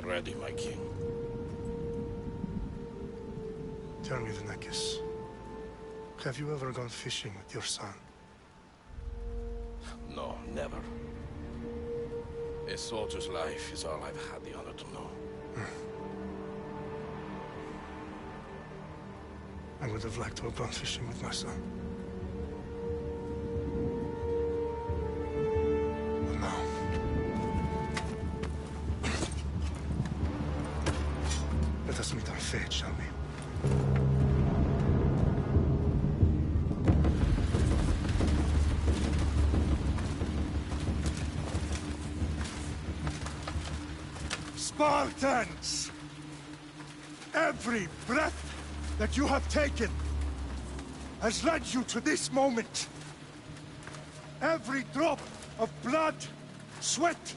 ready, my king. Tell me, Vinekis, have you ever gone fishing with your son? No, never. A soldier's life is all I've had the honor to know. I would have liked to have gone fishing with my son. But now... let us meet our fate, shall we? Spartans! Every breath that you have taken has led you to this moment. Every drop of blood, sweat,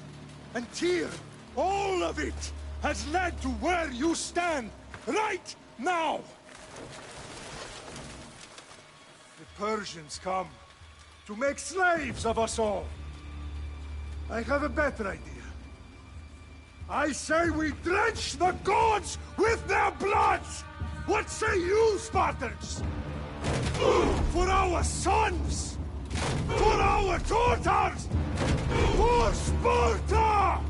and tear, all of it has led to where you stand right now. The Persians come to make slaves of us all. I have a better idea. I say we drench the gods with their blood! What say you, Spartans? For our sons! For our daughters! For Sparta!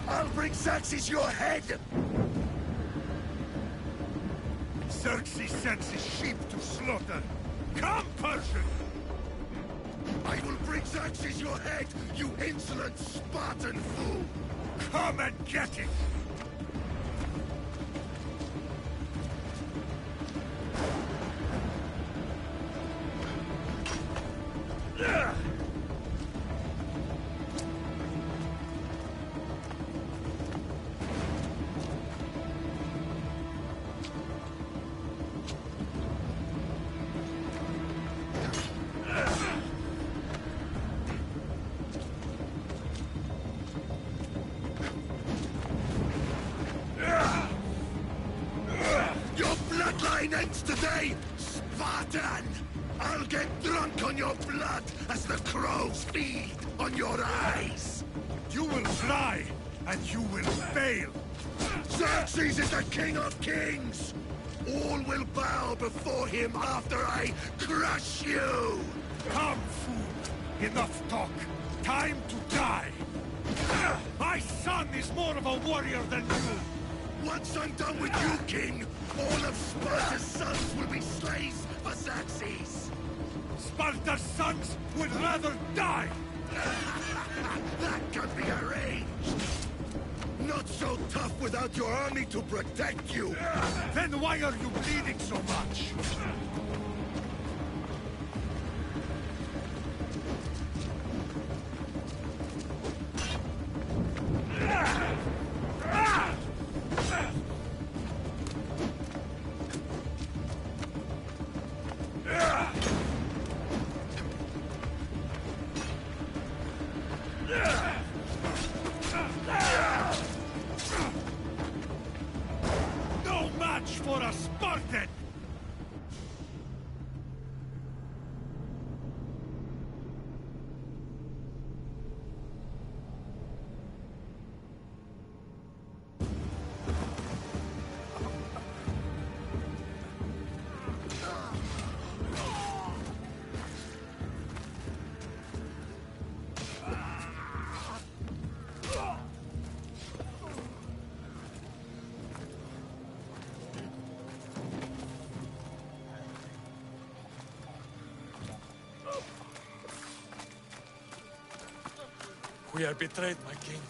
I'll bring Xerxes your head! Xerxes sends his sheep to slaughter. Come, Persian! I will bring Xerxes your head, you insolent Spartan fool! Come and get it! Ends today, Spartan! I'll get drunk on your blood as the crows feed on your eyes! You will fly, and you will fail! Xerxes is the king of kings! All will bow before him after I crush you! Come, fool! Enough talk! Time to die! My son is more of a warrior than you! Once I'm done with you, king, all of Sparta's sons will be slaves for Xerxes! Sparta's sons would rather die! That can be arranged! Not so tough without your army to protect you! Then why are you bleeding so much? No match for a Spartan! We are betrayed, my king.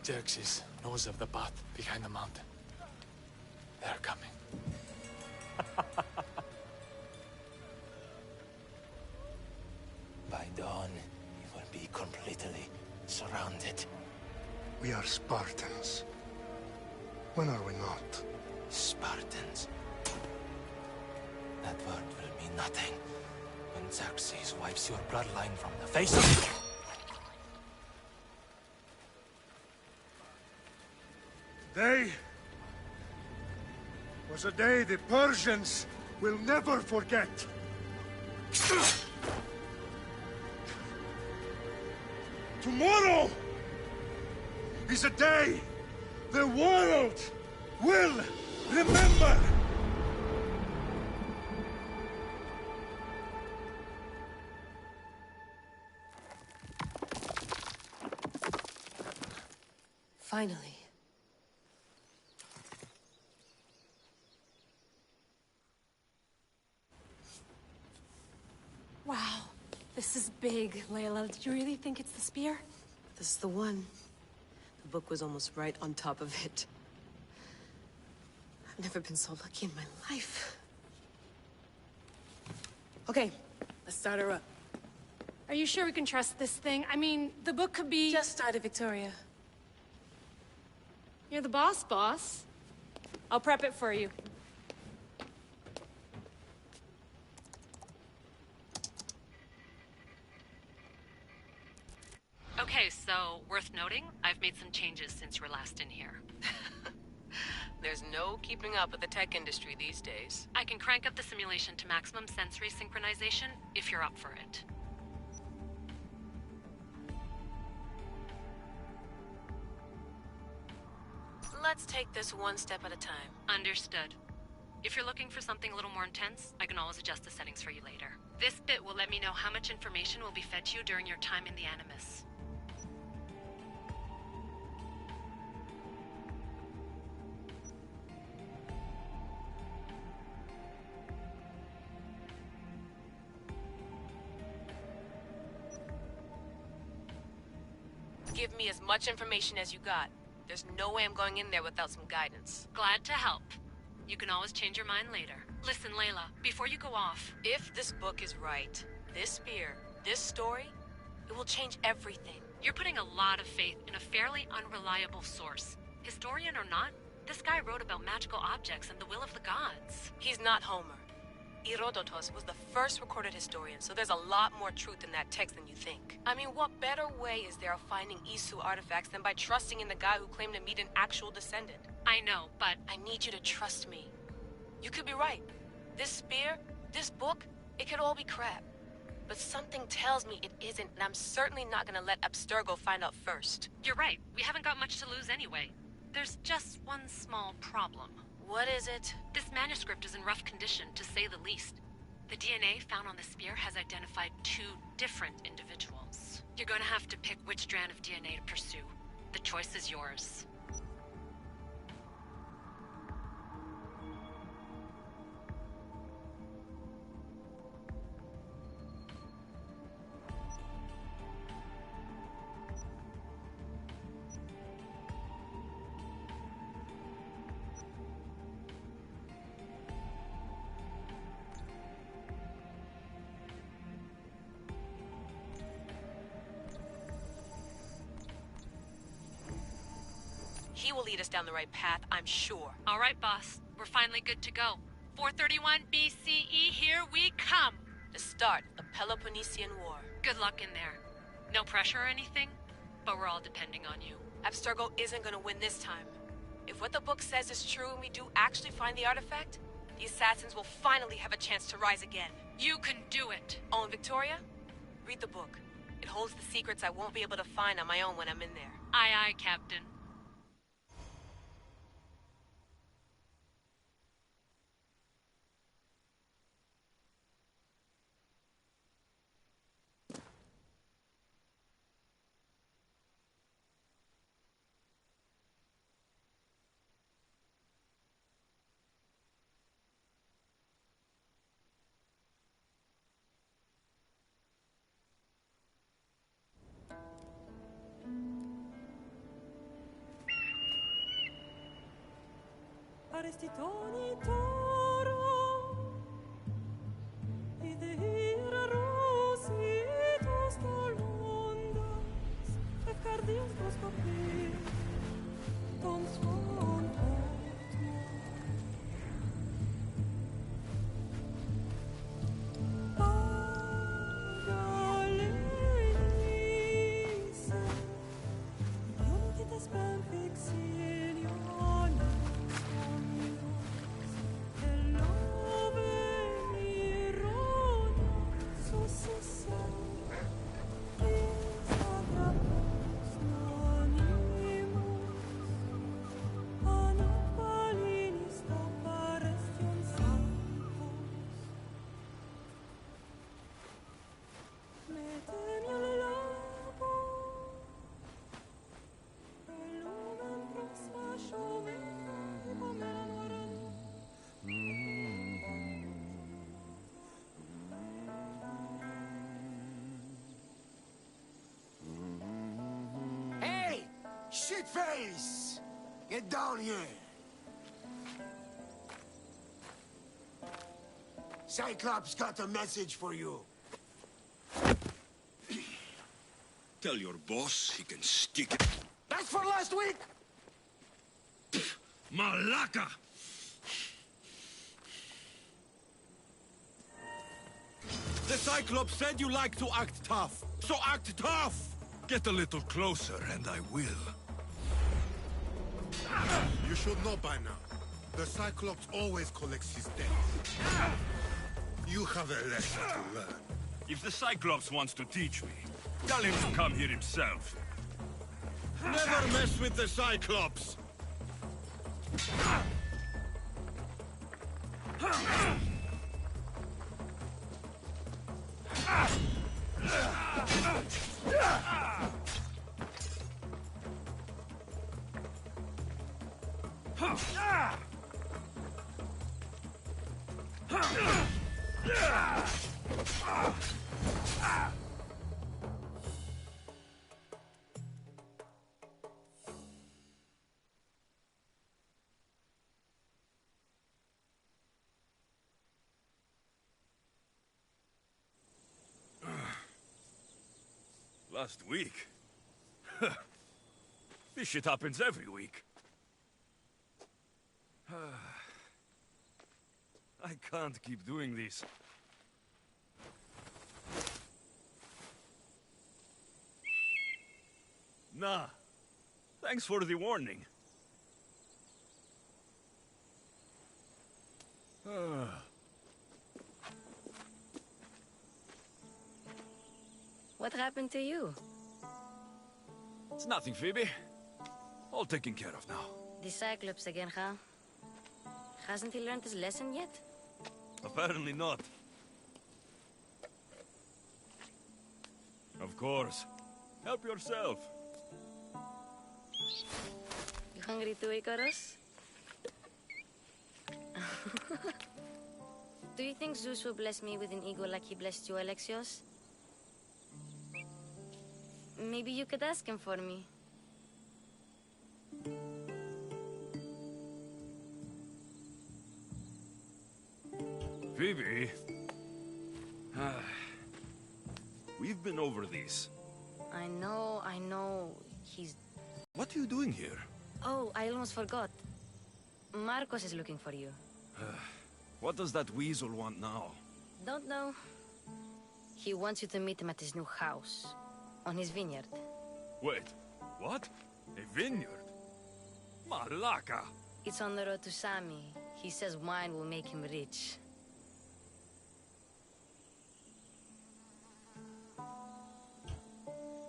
Xerxes knows of the path behind the mountain. They're coming. By dawn, we will be completely surrounded. We are Spartans. When are we not? Spartans. That word will mean nothing when Xerxes wipes your bloodline from the face of... Today was a day the Persians will never forget. Tomorrow is a day the world will remember. Finally. Wow, this is big, Layla. Did you really think it's the spear? This is the one. The book was almost right on top of it. I've never been so lucky in my life. Okay, let's start her up. Are you sure we can trust this thing? I mean, the book could be... Just started, Victoria. You're the boss. I'll prep it for you. Okay, so, worth noting, I've made some changes since you were last in here. There's no keeping up with the tech industry these days. I can crank up the simulation to maximum sensory synchronization, if you're up for it. Let's take this one step at a time. Understood. If you're looking for something a little more intense, I can always adjust the settings for you later. This bit will let me know how much information will be fed to you during your time in the Animus. Give me as much information as you got. There's no way I'm going in there without some guidance. Glad to help. You can always change your mind later. Listen, Layla, before you go off... If this book is right, this spear, this story, it will change everything. You're putting a lot of faith in a fairly unreliable source. Historian or not, this guy wrote about magical objects and the will of the gods. He's not Homer. Herodotus was the first recorded historian, so there's a lot more truth in that text than you think. I mean, what better way is there of finding Isu artifacts than by trusting in the guy who claimed to meet an actual descendant? I know, but... I need you to trust me. You could be right. This spear, this book, it could all be crap. But something tells me it isn't, and I'm certainly not gonna let Abstergo find out first. You're right. We haven't got much to lose anyway. There's just one small problem. What is it? This manuscript is in rough condition, to say the least. The DNA found on the spear has identified 2 different individuals. You're gonna have to pick which strand of DNA to pursue. The choice is yours. He will lead us down the right path, I'm sure. All right, boss. We're finally good to go. 431 BCE, here we come! The start of the Peloponnesian War. Good luck in there. No pressure or anything, but we're all depending on you. Abstergo isn't gonna win this time. If what the book says is true and we do actually find the artifact, the assassins will finally have a chance to rise again. You can do it! Oh, and Victoria? Read the book. It holds the secrets I won't be able to find on my own when I'm in there. Aye, aye, Captain. Arestitoni toro, idehira rositos tolondas, efcardios boskopir, ton svon Shitface! Get down here! Cyclops got a message for you. Tell your boss he can stick it. That's for last week! Malaka! The Cyclops said you like to act tough, so act tough! Get a little closer and I will. You should know by now. The Cyclops always collects his debts. You have a lesson to learn. If the Cyclops wants to teach me, tell him to come here himself. Never mess with the Cyclops! Last week? This shit happens every week. I can't keep doing this. Nah. Thanks for the warning. What happened to you? It's nothing, Phoebe. All taken care of now. The Cyclops again, huh? Hasn't he learned his lesson yet? Apparently not. Of course. Help yourself. You hungry too, Icarus? Do you think Zeus will bless me with an ego like he blessed you, Alexios? Maybe you could ask him for me. Phoebe. We've been over this. I know. He's... What are you doing here? Oh, I almost forgot. Marcos is looking for you. What does that weasel want now? Don't know. He wants you to meet him at his new house. On his vineyard. Wait, what? A vineyard? Malaka! It's on the road to Sami. He says wine will make him rich.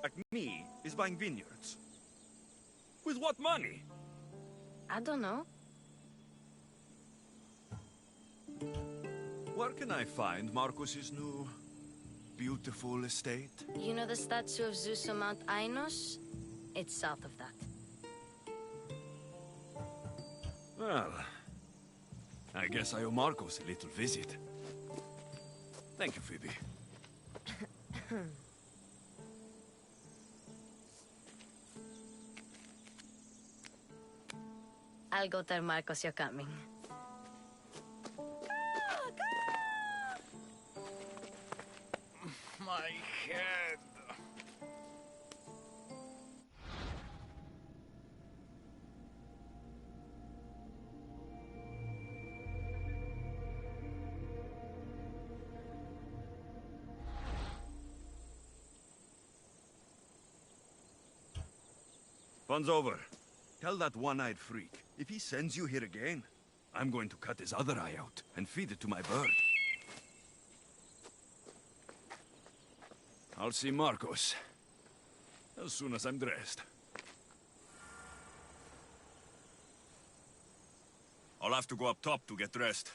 Acme is buying vineyards. With what money? I don't know. Where can I find Marcos's new, beautiful estate? You know the statue of Zeus on Mount Ainos? It's south of that. Well, I guess I owe Marcos a little visit. Thank you, Phoebe. I'll go tell Marcos you're coming. My head. Fun's over. Tell that one-eyed freak, if he sends you here again, I'm going to cut his other eye out and feed it to my bird. I'll see Marcos as soon as I'm dressed. I'll have to go up top to get dressed.